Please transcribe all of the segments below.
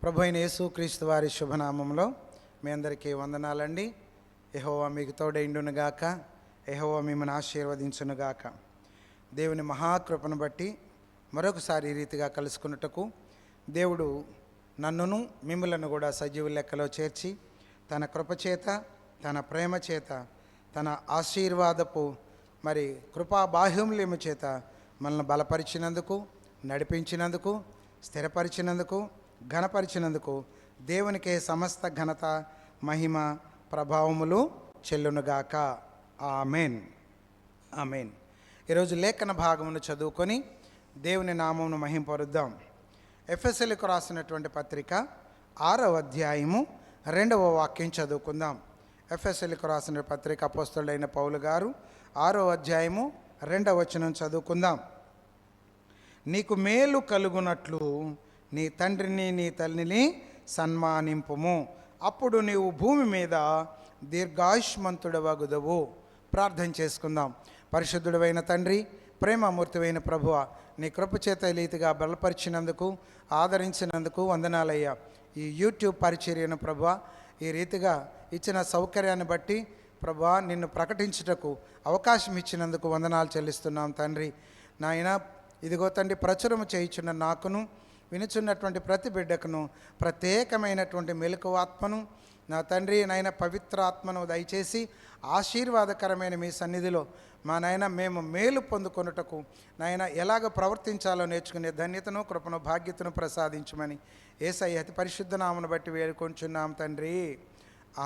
ప్రభు అయిన యేసుక్రీస్తు వారి శుభనామంలో మీ అందరికీ వందనాలండి. యెహోవా మీకు తోడైండునుగాక, యెహోవా మిమ్మల్ని ఆశీర్వదించునుగాక. దేవుని మహాకృపను బట్టి మరొకసారి ఈ రీతిగా కలుసుకున్నట్టుకు దేవుడు నన్నును మిమ్మలను కూడా సజీవ లెక్కలో చేర్చి తన కృపచేత, తన ప్రేమ చేత, తన ఆశీర్వాదపు కృపా బాహ్యములేము చేత మనల్ని బలపరిచినందుకు, నడిపించినందుకు, స్థిరపరిచినందుకు, ఘనపరిచినందుకు దేవునికే సమస్త ఘనత, మహిమ, ప్రభావములు చెల్లునుగాక. Amen, amen. ఈరోజు లేఖన భాగమును చదువుకొని దేవుని నామమును మహింపరుద్దాం. ఎఫెసీయులకు రాసినటువంటి పత్రిక 6వ అధ్యాయము 2వ వాక్యం చదువుకుందాం. ఎఫెసీయులకు రాసిన పత్రిక అపోస్తలుడైన పౌలు గారు 6వ అధ్యాయము 2వ వచనం చదువుకుందాం. నీకు మేలు కలుగునట్లు నీ తండ్రిని నీ తల్లిని సన్మానింపుము, అప్పుడు నీవు భూమి మీద దీర్ఘాయుష్మంతుడవగుదువు. ప్రార్థన చేసుకుందాం. పరిశుద్ధుడైన తండ్రి, ప్రేమమూర్తివైన ప్రభువ, నీ కృపచేత రీతిగా బలపరిచినందుకు, ఆదరించినందుకు వందనాలయ్యా. ఈ యూట్యూబ్ పరిచర్యను ప్రభువ ఈ రీతిగా ఇచ్చిన సౌకర్యాన్ని బట్టి ప్రభువ నిన్ను ప్రకటించుటకు అవకాశం ఇచ్చినందుకు వందనాలు చెల్లిస్తున్నాం తండ్రి. నాయన ఇదిగో తండ్రి, ప్రచురము చేయుచున్న నాకును వినుచున్నటువంటి ప్రతి బిడ్డకును ప్రత్యేకమైనటువంటి మెలకువాత్మను నా తండ్రి నాయన పవిత్రాత్మను దయచేసి ఆశీర్వాదకరమైన మీ సన్నిధిలో మా నాయన మేము మేలు పొందుకొనుటకు నాయన ఎలాగ ప్రవర్తించాలో నేర్చుకునే ధన్యతను, కృపను, భాగ్యతను ప్రసాదించమని యేసయ్య అతి పరిశుద్ధ నామమును బట్టి వేడుకొంచున్నాం తండ్రి.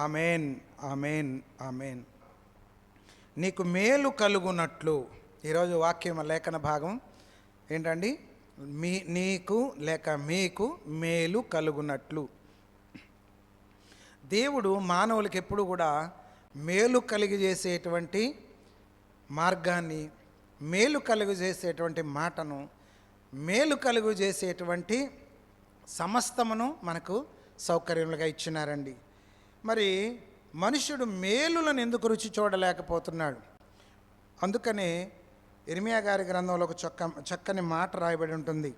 Amen, amen, amen. నీకు మేలు కలుగునట్లు. ఈరోజు వాక్యం లేఖన భాగం ఏంటండి? నీకు లేక మీకు మేలు కలుగునట్లు. దేవుడు మానవులకి ఎప్పుడు కూడా మేలు కలిగజేసేటువంటి మార్గాన్ని, మేలు కలుగజేసేటువంటి మాటను, మేలు కలుగజేసేటువంటి సమస్తమును మనకు సౌకర్యములుగా ఇచ్చినారండి. మరి మనుషుడు మేలులను ఎందుకు రుచి చూడలేకపోతున్నాడు? అందుకనే ఇర్మియా గారి గ్రంథంలో ఒక చక్కని మాట రాయబడి ఉంటుంది.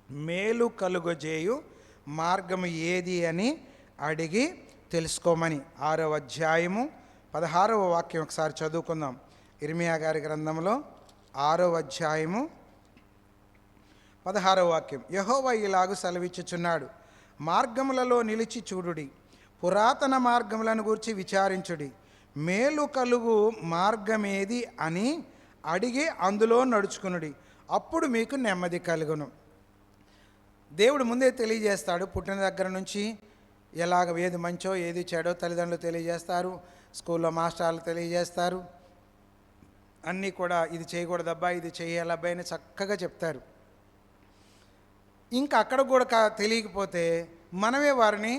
మేలు కలుగజేయు మార్గము ఏది అని అడిగి తెలుసుకోమని. 6వ అధ్యాయము 16వ వాక్యం ఒకసారి చదువుకుందాం. ఇర్మియా గారి గ్రంథంలో 6వ అధ్యాయము 16వ వాక్యం. యెహోవా ఇలాగు సెలవిచ్చుచున్నాడు, మార్గములలో నిలిచి చూడుడి, పురాతన మార్గములను గూర్చి విచారించుడి, మేలు కలుగు మార్గమేది అని అడిగి అందులో నడుచుకునుడి, అప్పుడు మీకు నెమ్మది కలుగును. దేవుడు ముందే తెలియజేస్తాడు. పుట్టిన దగ్గర నుంచి ఎలాగ ఏది మంచో ఏది చెడో తల్లిదండ్రులు తెలియజేస్తారు, స్కూల్లో మాస్టర్లు తెలియజేస్తారు. అన్నీ కూడా ఇది చేయకూడదబ్బా, ఇది చేయాలబ్బా అని చక్కగా చెప్తారు. ఇంకా అక్కడ కూడా తెలియకపోతే మనమే వారిని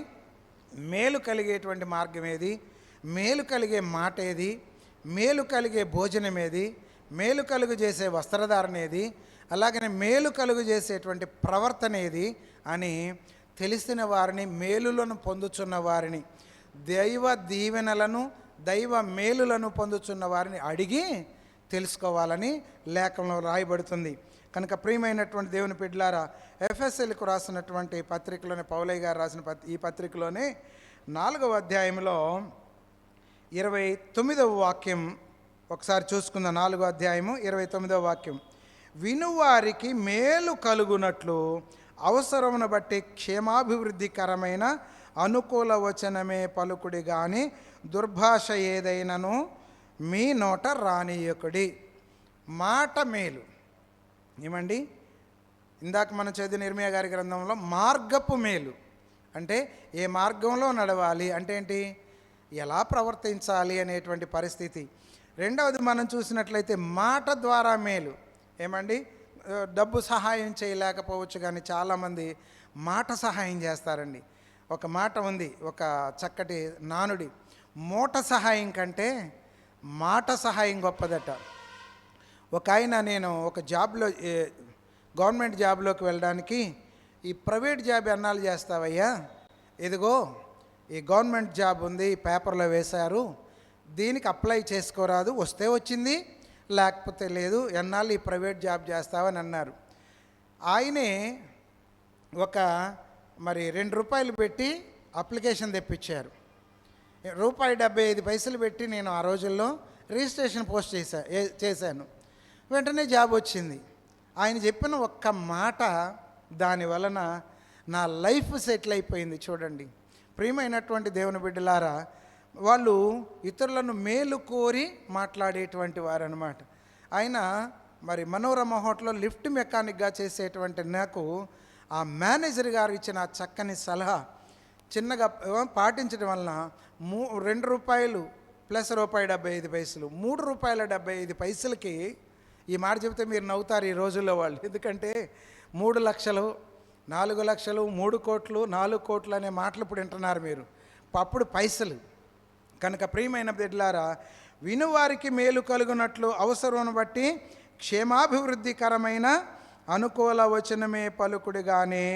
మేలు కలిగేటువంటి మార్గం ఏది, మేలు కలిగే మాట ఏది, మేలు కలిగే భోజనం ఏది, మేలు కలుగు చేసే వస్త్రధారణ ఏది, అలాగనే మేలు కలుగు చేసేటువంటి ప్రవర్తన ఏది అని తెలిసిన వారిని, మేలులను పొందుచున్న వారిని, దైవ దీవెనలను, దైవ మేలులను పొందుచున్న వారిని అడిగి తెలుసుకోవాలని లేఖనంలో రాయబడుతుంది. కనుక ప్రియమైనటువంటి దేవుని బిడ్డలారా, ఎఫెసీయులకు రాసినటువంటి పత్రికలోనే, పౌలయ్య గారు రాసిన ఈ పత్రికలోనే 4వ అధ్యాయంలో 29వ వాక్యం ఒకసారి చూసుకుందాం. 4వ అధ్యాయము 29వ వాక్యం. వినువారికి మేలు కలుగునట్లు అవసరమును బట్టి క్షేమాభివృద్ధికరమైన అనుకూల వచనమే పలుకుడి గాని దుర్భాష ఏదైనను మీ నోట రానియకుడి. మాట మేలు ఏమండి? ఇందాక మనం చదివిన ఇర్మియా గారి గ్రంథంలో మార్గపు మేలు అంటే ఏ మార్గంలో నడవాలి అంటే ఏంటి, ఎలా ప్రవర్తించాలి అనేటువంటి పరిస్థితి. రెండవది మనం చూసినట్లయితే మాట ద్వారా మేలు. ఏమండి? డబ్బు సహాయం చేయలేకపోవచ్చు కానీ చాలామంది మాట సహాయం చేస్తారండి. ఒక మాట ఉంది, ఒక చక్కటి నానుడి, మూట సహాయం కంటే మాట సహాయం గొప్పదట. ఒక ఆయన, నేను ఒక జాబ్లో గవర్నమెంట్ జాబ్లోకి వెళ్ళడానికి, ఈ ప్రైవేట్ జాబ్ ఎన్నాళ్ళు చేస్తావయ్యా, ఇదిగో ఈ గవర్నమెంట్ జాబ్ ఉంది, పేపర్లో వేశారు, దీనికి అప్లై చేసుకోరాదు, వస్తే వచ్చింది లేకపోతే లేదు, ఎన్నాళ్ళు ఈ ప్రైవేట్ జాబ్ చేస్తావని అన్నారు. ఆయనే ఒక మరి ₹2 పెట్టి అప్లికేషన్ తెప్పించారు. ₹1.75 పెట్టి నేను ఆ రోజుల్లో రిజిస్ట్రేషన్ పోస్ట్ చేశాను. వెంటనే జాబ్ వచ్చింది. ఆయన చెప్పిన ఒక్క మాట దాని వలన నా లైఫ్ సెటిల్ అయిపోయింది. చూడండి ప్రియమైనటువంటి దేవుని బిడ్డలారా, వాళ్ళు ఇతరులను మేలు కోరి మాట్లాడేటువంటి వారు అనమాట. ఆయన మరి మనోరమ హోటల్లో లిఫ్ట్ మెకానిక్గా చేసేటువంటి నాకు ఆ మేనేజర్ గారు ఇచ్చిన చక్కని సలహా చిన్నగా పాటించడం వలన ₹2 ప్లస్ ₹1.75 ₹3.75కి ఈ మాట చెబితే మీరు నవ్వుతారు ఈ రోజుల్లో వాళ్ళు. ఎందుకంటే 3 లక్షలు 4 లక్షలు 3 కోట్లు 4 కోట్లు అనే మాటలు ఇప్పుడు వింటున్నారు మీరు, అప్పుడు పైసలు. కనుక ప్రియమైన బిడ్డలారా, వినువారికి మేలు కలుగునట్లు అవసరమును బట్టి క్షేమాభివృద్ధికరమైన అనుకూల వచనమే పలుకుడు కానీ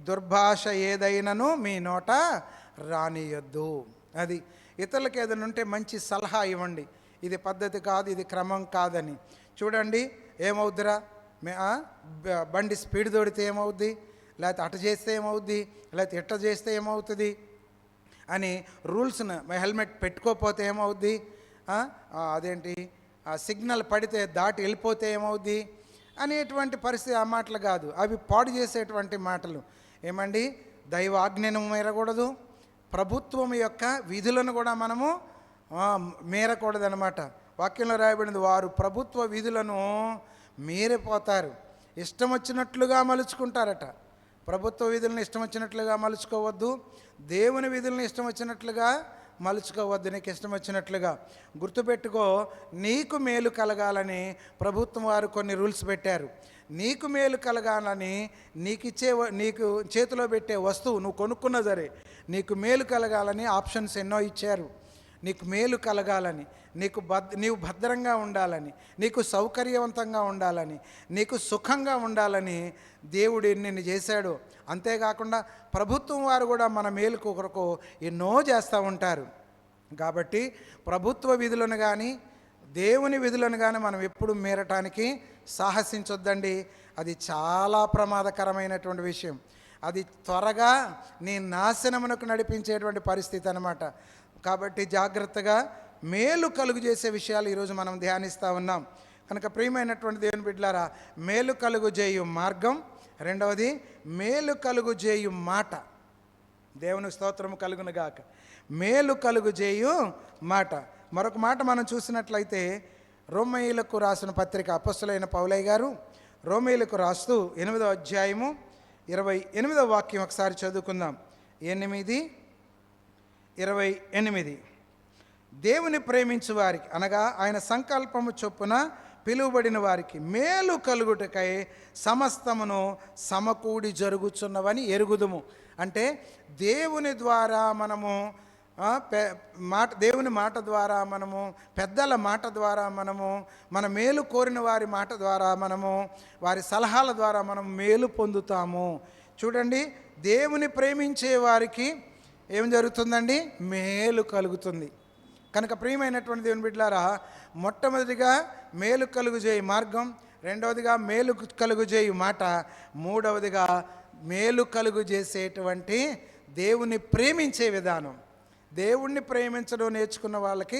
దుర్భాష ఏదైనను మీ నోట రానియొద్దు. అది ఇతరులకు ఏదైనా ఉంటే మంచి సలహా ఇవ్వండి, ఇది పద్ధతి కాదు, ఇది క్రమం కాదని. చూడండి ఏమవుద్దిరా, బండి స్పీడ్ తోడితే ఏమవుద్ది, లేకపోతే అట చేస్తే ఏమవుద్ది, లేకపోతే ఇట్ట చేస్తే ఏమవుతుంది అని రూల్స్ను, హెల్మెట్ పెట్టుకోకపోతే ఏమవుద్ది, అదేంటి సిగ్నల్ పడితే దాటి వెళ్ళిపోతే ఏమవుద్ది అనేటువంటి పరిస్థితి. ఆ మాటలు కాదు, అవి పాడు చేసేటువంటి మాటలు. ఏమండి, దైవ ఆజ్ఞను మీరకూడదు, ప్రభుత్వం యొక్క విధులను కూడా మనము మీరకూడదనమాట. వాక్యంలో రాయబడింది, వారు ప్రభుత్వ విధులను మీరిపోతారు, ఇష్టం వచ్చినట్లుగా మలుచుకుంటారట. ప్రభుత్వ విధులను ఇష్టం వచ్చినట్లుగా మలుచుకోవద్దు, దేవుని విధులను ఇష్టం వచ్చినట్లుగా మలుచుకోవద్దు, నీకు ఇష్టం వచ్చినట్లుగా. గుర్తుపెట్టుకో, నీకు మేలు కలగాలని ప్రభుత్వం వారు కొన్ని రూల్స్ పెట్టారు. నీకు మేలు కలగాలని నీకు చేతిలో పెట్టే వస్తువు నువ్వు కొనుక్కున్నా సరే నీకు మేలు కలగాలని ఆప్షన్స్ ఎన్నో ఇచ్చారు. నీకు మేలు కలగాలని, నీవు భద్రంగా ఉండాలని, నీకు సౌకర్యవంతంగా ఉండాలని, నీకు సుఖంగా ఉండాలని దేవుడు నిన్ను చేశాడు. అంతేకాకుండా ప్రభుత్వం వారు కూడా మన మేలు కొరకు ఎన్నో చేస్తూ ఉంటారు. కాబట్టి ప్రభుత్వ విధులను కానీ దేవుని విధులను కానీ మనం ఎప్పుడు మీరటానికి సాహసించొద్దండి. అది చాలా ప్రమాదకరమైనటువంటి విషయం. అది త్వరగా నీ నాశనమునకు నడిపించేటువంటి పరిస్థితి అన్నమాట. కాబట్టి జాగ్రత్తగా మేలు కలుగు చేసే విషయాలు ఈరోజు మనం ధ్యానిస్తూ ఉన్నాం. కనుక ప్రియమైనటువంటి దేవుని బిడ్డలారా, మేలు కలుగు చేయు మార్గం, రెండవది మేలు కలుగు చేయు మాట. దేవుని స్తోత్రము కలుగును గాక. మేలు కలుగు చేయు మాట. మరొక మాట మనం చూసినట్లయితే రోమీయులకు రాసిన పత్రిక అపొస్తలుడైన పౌలయ్య గారు రోమీయులకు రాస్తూ 8వ అధ్యాయము 28వ వాక్యం ఒకసారి చదువుకుందాం. 8:28 దేవుని ప్రేమించు వారికి అనగా ఆయన సంకల్పము చొప్పున పిలువబడిన వారికి మేలు కలుగుటకై సమస్తమును సమకూడి జరుగుచున్నవని ఎరుగుదుము. అంటే దేవుని ద్వారా మనము దేవుని మాట ద్వారా మనము, పెద్దల మాట ద్వారా మనము, మన మేలు కోరిన వారి మాట ద్వారా మనము, వారి సలహాల ద్వారా మనం మేలు పొందుతాము. చూడండి, దేవుని ప్రేమించే వారికి ఏం జరుగుతుందండి? మేలు కలుగుతుంది. కనుక ప్రియమైనటువంటి దేవుని బిడ్డలారా, మొట్టమొదటిగా మేలు కలుగు చేయి మార్గం, రెండవదిగా మేలు కలుగు చేయు మాట, మూడవదిగా మేలు కలుగు చేసేటువంటి దేవుని ప్రేమించే విధానం. దేవుణ్ణి ప్రేమించడం నేర్చుకున్న వాళ్ళకి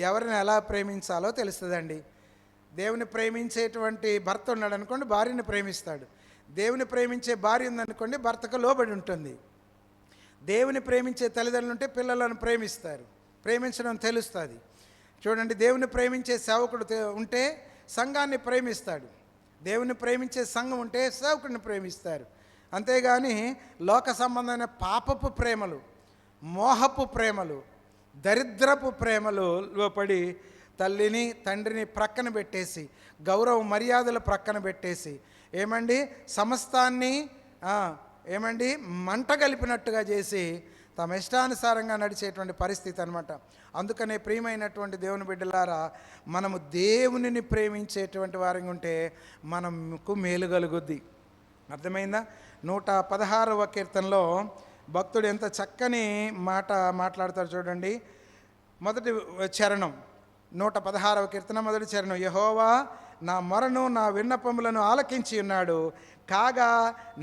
ఎవరిని ఎలా ప్రేమించాలో తెలుస్తుందండి. దేవుని ప్రేమించేటువంటి భర్త ఉన్నాడు అనుకోండి, భార్యని ప్రేమిస్తాడు. దేవుని ప్రేమించే భార్య ఉందనుకోండి, భర్తకు లోబడి ఉంటుంది. దేవుని ప్రేమించే తల్లిదండ్రులు ఉంటే పిల్లలను ప్రేమిస్తారు, ప్రేమించడం తెలుస్తుంది. చూడండి, దేవుని ప్రేమించే సేవకుడు ఉంటే సంఘాన్ని ప్రేమిస్తాడు. దేవుని ప్రేమించే సంఘం ఉంటే సేవకుడిని ప్రేమిస్తారు. అంతేగాని లోక సంబంధమైన పాపపు ప్రేమలు, మోహపు ప్రేమలు, దరిద్రపు ప్రేమలో పడి తల్లిని తండ్రిని ప్రక్కన పెట్టేసి, గౌరవ మర్యాదలు ప్రక్కన పెట్టేసి, ఏమండి సమస్తాన్ని మంట కలిపినట్టుగా చేసి తమ ఇష్టానుసారంగా నడిచేటువంటి పరిస్థితి అనమాట. అందుకనే ప్రియమైనటువంటి దేవుని బిడ్డలారా, మనము దేవునిని ప్రేమించేటువంటి వారిగా ఉంటే మనకు మేలు కలుగుద్ది. అర్థమైందా? 116వ కీర్తనలో భక్తుడు ఎంత చక్కని మాట మాట్లాడతాడు చూడండి. మొదటి చరణం, 116వ కీర్తన మొదటి చరణం, యెహోవా నా మొరను నా విన్నపములను ఆలకించి ఉన్నాడు, కాగా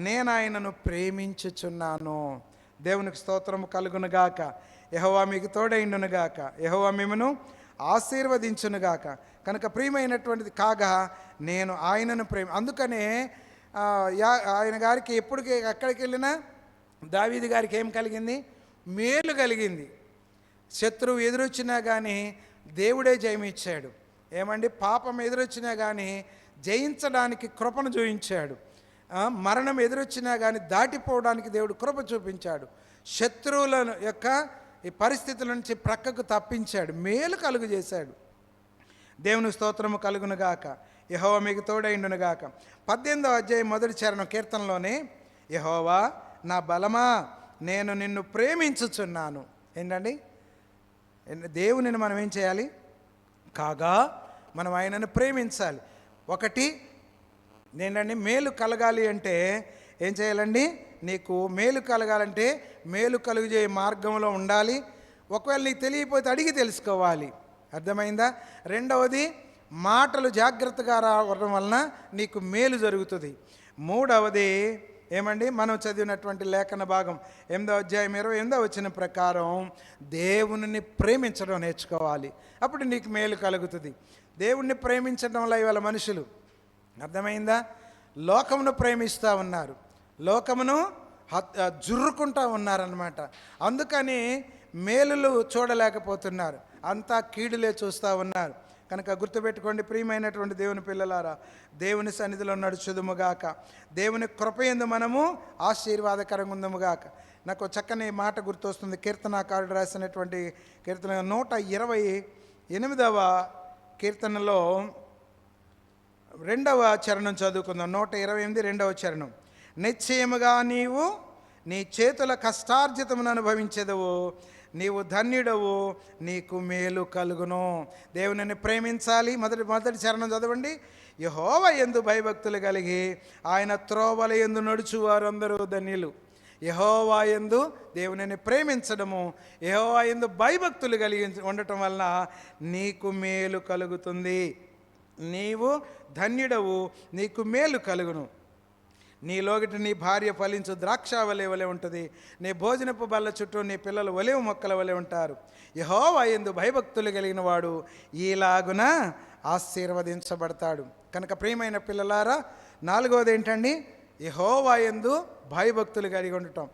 నేను ఆయనను ప్రేమించుచున్నాను. దేవునికి స్తోత్రము కలుగునుగాక. యెహోవా మీకు తోడైండునుగాక. యెహోవా మిమ్మును ఆశీర్వదించునుగాక. కనుక ప్రియమైనటువంటిది, కాగా నేను ఆయనను అందుకనే ఆయన గారికి ఎక్కడికి వెళ్ళినా దావీదు గారికి ఏం కలిగింది? మేలు కలిగింది. శత్రువు ఎదురొచ్చినా కానీ దేవుడే జయమిచ్చాడు. ఏమండి, పాపం ఎదురొచ్చినా కానీ జయించడానికి కృపను చూపించాడు. మరణం ఎదురొచ్చినా కానీ దాటిపోవడానికి దేవుడు కృప చూపించాడు. శత్రువుల యొక్క ఈ పరిస్థితుల నుంచి ప్రక్కకు తప్పించాడు, మేలు కలుగు చేశాడు. దేవుని స్తోత్రము కలుగునుగాక. యెహోవా మీకు తోడైండునుగాక. 18వ అధ్యాయం మొదటి చరణం కీర్తనలోనే, యెహోవా నా బలమా నేను నిన్ను ప్రేమించుచున్నాను. ఏంటండి, దేవునిని మనం ఏం చేయాలి? కాగా మనం ఆయనను ప్రేమించాలి. ఒకటి ఏంటండి, మేలు కలగాలి అంటే ఏం చేయాలండి? నీకు మేలు కలగాలంటే మేలు కలుగజే మార్గంలో ఉండాలి. ఒకవేళ నీకు తెలియకపోతే అడిగి తెలుసుకోవాలి. అర్థమైందా? రెండవది, మాటలు జాగ్రత్తగా రావడం వలన నీకు మేలు జరుగుతుంది. మూడవది ఏమండి, మనం చదివినటువంటి లేఖన భాగం 8వ అధ్యాయం 28వ వచనం ప్రకారం దేవునిని ప్రేమించడం నేర్చుకోవాలి. అప్పుడు నీకు మేలు కలుగుతుంది. దేవుణ్ణి ప్రేమించడం వల్ల ఇవాళ మనుషులు, అర్థమైందా, లోకమును ప్రేమిస్తూ ఉన్నారు, లోకమును జుర్రుకుంటూ ఉన్నారన్నమాట. అందుకని మేలులు చూడలేకపోతున్నారు, అంతా కీడులే చూస్తూ ఉన్నారు. కనుక గుర్తుపెట్టుకోండి ప్రియమైనటువంటి దేవుని పిల్లలారా, దేవుని సన్నిధిలో నడుచుదుముగాక, దేవుని కృపయందు మనము ఆశీర్వాదకరంగా ఉందముగాక. నాకు చక్కని మాట గుర్తొస్తుంది. కీర్తనాకారుడు రాసినటువంటి కీర్తన 128వ కీర్తనలో 2వ చరణం చదువుకుందాం. 128 2వ చరణం. నిశ్చయముగా నీవు నీ చేతుల కష్టార్జితమును అనుభవించెదవు, నీవు ధన్యుడవు, నీకు మేలు కలుగును. దేవునిని ప్రేమించాలి. మొదటి చరణం చదవండి. యెహోవా యందు భయభక్తులు కలిగి ఆయన త్రోవల యందు నడుచు వారందరూ ధన్యులు. యెహోవా యందు దేవునిని ప్రేమించడము, యెహోవా యందు భయభక్తులు కలిగి ఉండటం వలన నీకు మేలు కలుగుతుంది. నీవు ధన్యుడవు, నీకు మేలు కలుగును. నీ లోగిట నీ భార్య ఫలించు ద్రాక్షావళి వలె ఉంటుంది, నీ భోజనపు బల్ల చుట్టూ నీ పిల్లలు ఒలివ మొక్కల వలె ఉంటారు. యెహోవా యందు భయభక్తులు కలిగిన వాడు ఈలాగున ఆశీర్వదించబడతాడు. కనుక ప్రియమైన పిల్లలారా, 4వది ఏంటండి? యెహోవా యందు భయభక్తులు కలిగి ఉండటం.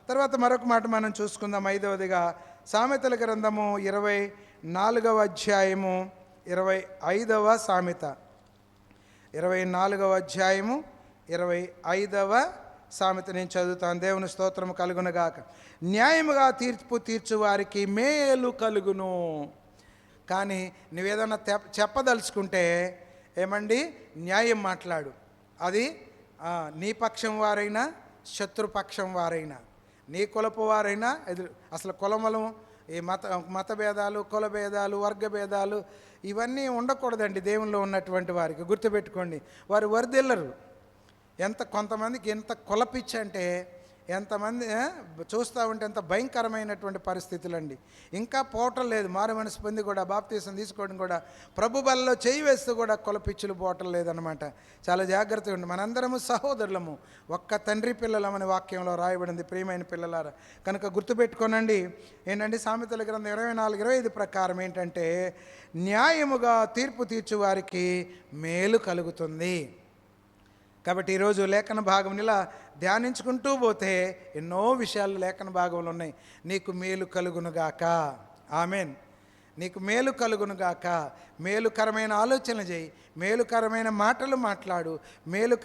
తర్వాత మరొక మాట మనం చూసుకుందాం. 5వదిగా సామెతల గ్రంథము 24వ అధ్యాయము 25వ సామెత. 24వ అధ్యాయము 25వ సామెత నేను చదువుతాను. దేవుని స్తోత్రము కలుగునుగాక. న్యాయముగా తీర్పు తీర్చు వారికి మేలు కలుగును. కానీ నువ్వేదన్నా చెప్పదలుచుకుంటే ఏమండి, న్యాయం మాట్లాడు. అది నీ పక్షం వారైనా శత్రుపక్షం వారైనా, నీ కులపు వారైనా అసలు కులములు, ఈ మత భేదాలు, కుల భేదాలు, వర్గ భేదాలు ఇవన్నీ ఉండకూడదండి దేవునిలో ఉన్నటువంటి వారికి. గుర్తుపెట్టుకోండి, వారు వరిదిల్లరు. కొంతమందికి ఎంత కులపిచ్చి అంటే, ఎంతమంది చూస్తూ ఉంటే ఎంత భయంకరమైనటువంటి పరిస్థితులండి. ఇంకా పోవటం లేదు, మారు మనసు పొంది కూడా బాప్తీసం తీసుకోవడం కూడా, ప్రభు బలలో చేయి వేస్తూ కూడా కులపిచ్చులు పోవటం లేదనమాట. చాలా జాగ్రత్తగా ఉండి, మనందరము సహోదరులము, ఒక్క తండ్రి పిల్లలమని వాక్యంలో రాయబడింది. ప్రియమైన పిల్లలారా, కనుక గుర్తుపెట్టుకోనండి. ఏంటంటే సామెతల గ్రంథం 24-25 ప్రకారం ఏంటంటే, న్యాయముగా తీర్పు తీర్చు వారికి మేలు కలుగుతుంది. కాబట్టి ఈరోజు లేఖన భాగం ఇలా ధ్యానించుకుంటూ పోతే ఎన్నో విషయాలు లేఖన భాగంలో ఉన్నాయి. నీకు మేలు కలుగునుగాక. ఆమెన్. నీకు మేలు కలుగునుగాక. మేలుకరమైన ఆలోచన చేయి, మేలుకరమైన మాటలు మాట్లాడు, మేలు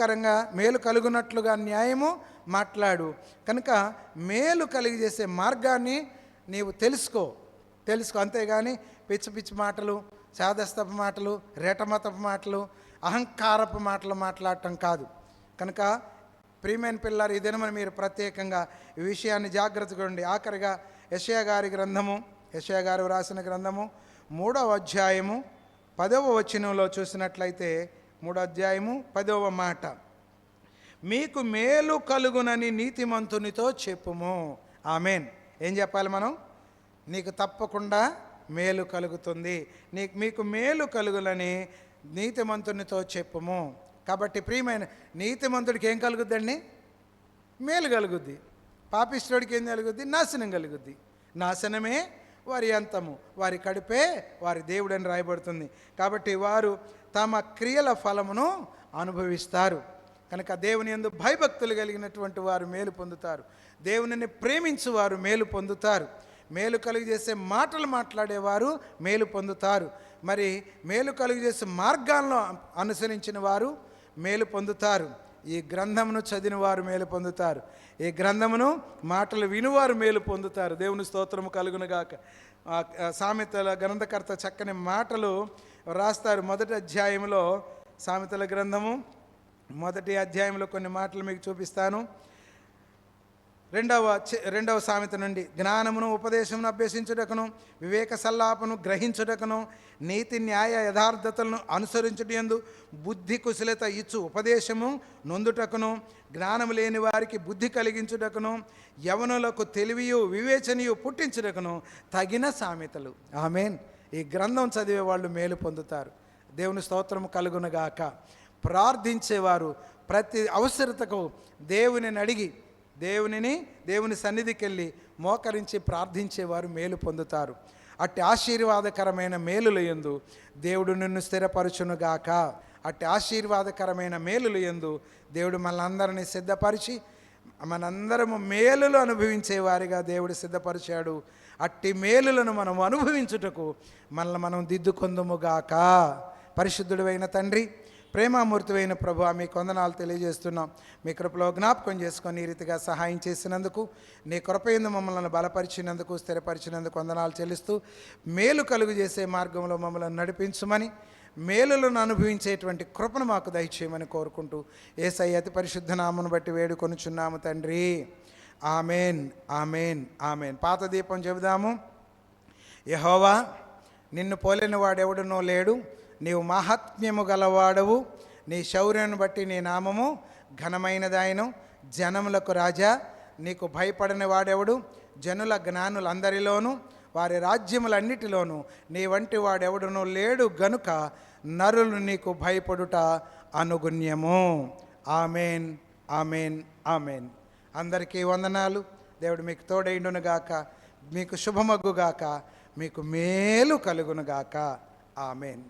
కలుగునట్లుగా న్యాయము మాట్లాడు. కనుక మేలు కలిగి చేసే మార్గాన్ని నీవు తెలుసుకో. అంతేగాని పిచ్చి పిచ్చి మాటలు, చాదస్తపు మాటలు, రెటమతపు మాటలు, అహంకారపు మాటలు మాట్లాడటం కాదు. కనుక ప్రియమైన పిల్లలు, ఈ దినమని మీరు ప్రత్యేకంగా ఈ విషయాన్ని జాగ్రత్తగా ఉండి, ఆఖరిగా యెషయా గారు రాసిన గ్రంథము 3వ అధ్యాయము 10వ వచనంలో చూసినట్లయితే, 3వ అధ్యాయము 10వ మాట, మీకు మేలు కలుగునని నీతిమంతునితో చెప్పుము. ఆమెన్. ఏం చెప్పాలి మనం? నీకు తప్పకుండా మేలు కలుగుతుంది. మీకు మేలు కలుగులని నీతిమంతునితో చెప్పుము. కాబట్టి ప్రియమైన, నీతిమంతుడికి ఏం కలుగుద్దండి? మేలు కలుగుద్ది. పాపిష్టుడికి ఏం కలుగుద్ది? నాశనం కలుగుద్ది. నాశనమే వారి అంతము, వారి కడుపే వారి దేవుడని రాయబడుతుంది. కాబట్టి వారు తమ క్రియల ఫలమును అనుభవిస్తారు. కనుక దేవుని యందు భయభక్తులు కలిగినటువంటి వారు మేలు పొందుతారు. దేవునిని ప్రేమించు వారు మేలు పొందుతారు. మేలు కలుగు చేసే మాటలు మాట్లాడేవారు మేలు పొందుతారు. మరి మేలు కలుగు చేసే మార్గాలను అనుసరించిన వారు మేలు పొందుతారు. ఈ గ్రంథమును చదివిన వారు మేలు పొందుతారు. ఈ గ్రంథమును మాటలు వినువారు మేలు పొందుతారు. దేవుని స్తోత్రము కలుగునుగాక. సామెతల గ్రంథకర్త చక్కని మాటలు రాస్తారు. మొదటి అధ్యాయంలో, సామెతల గ్రంథము మొదటి అధ్యాయంలో కొన్ని మాటలు మీకు చూపిస్తాను. రెండవ సామెత నుండి, జ్ఞానమును ఉపదేశమును అభ్యసించుటకును, వివేక సల్లాపను గ్రహించుటకును, నీతి న్యాయ యథార్థతలను అనుసరించుటయందు బుద్ధి కుశలత ఇచ్చు ఉపదేశము నొందుటకును, జ్ఞానము లేని వారికి బుద్ధి కలిగించుటకును, యవనులకు తెలివియు వివేచనయు పుట్టించుటకును తగిన సామెతలు. ఆమేన్. ఈ గ్రంథం చదివే వాళ్ళు మేలు పొందుతారు. దేవుని స్తోత్రము కలుగునగాక. ప్రార్థించేవారు ప్రతి అవసరతకు దేవునిని అడిగి, దేవుని సన్నిధికి వెళ్ళి మోకరించి ప్రార్థించేవారు మేలు పొందుతారు. అట్టి ఆశీర్వాదకరమైన మేలుల యందు దేవుడు నిన్ను స్థిరపరచునుగాక. అట్టి ఆశీర్వాదకరమైన మేలుల యందు దేవుడు మనందరినీ సిద్ధపరిచి మనందరము మేలులు అనుభవించే వారిగా దేవుడు సిద్ధపరిచాడు. అట్టి మేలులను మనం అనుభవించుటకు మనల్ని మనం దిద్దుకొందుముగాక. పరిశుద్ధుడైన తండ్రి, ప్రేమామూర్తివైన ప్రభువా, మీ వందనాలు తెలియజేస్తున్నాం. మీ కృపలో జ్ఞాపకం చేసుకొని ఈ రీతిగా సహాయం చేసినందుకు, నీ కృపయందు మమ్మల్ని బలపరిచినందుకు, స్థిరపరిచినందుకు వందనాలు చెల్లిస్తూ, మేలు కలుగు చేసే మార్గంలో మమ్మల్ని నడిపించమని, మేలులను అనుభవించేటువంటి కృపను మాకు దయచేయమని కోరుకుంటూ యేసయ్య అతి పరిశుద్ధ నామమును బట్టి వేడుకొనుచున్నాము తండ్రి. Amen, amen, amen. పాత దీపం చెబుదాము. యెహోవా, నిన్ను పోలిన వాడెవడునో లేడు. నీవు మహాత్మ్యము గలవాడవు. నీ శౌర్యాన్ని బట్టి నీ నామము ఘనమైనదాయను. జనములకు రాజా, నీకు భయపడని వాడెవడు? జనుల జ్ఞానులందరిలోనూ వారి రాజ్యములన్నిటిలోనూ నీ వంటి వాడెవడునో లేడు గనుక నరులు నీకు భయపడుట అనుగుణ్యము. Amen, amen, amen. అందరికీ వందనాలు. దేవుడు మీకు తోడైండునుగాక, మీకు శుభమగ్గుగాక, మీకు మేలు కలుగునుగాక. ఆమెన్.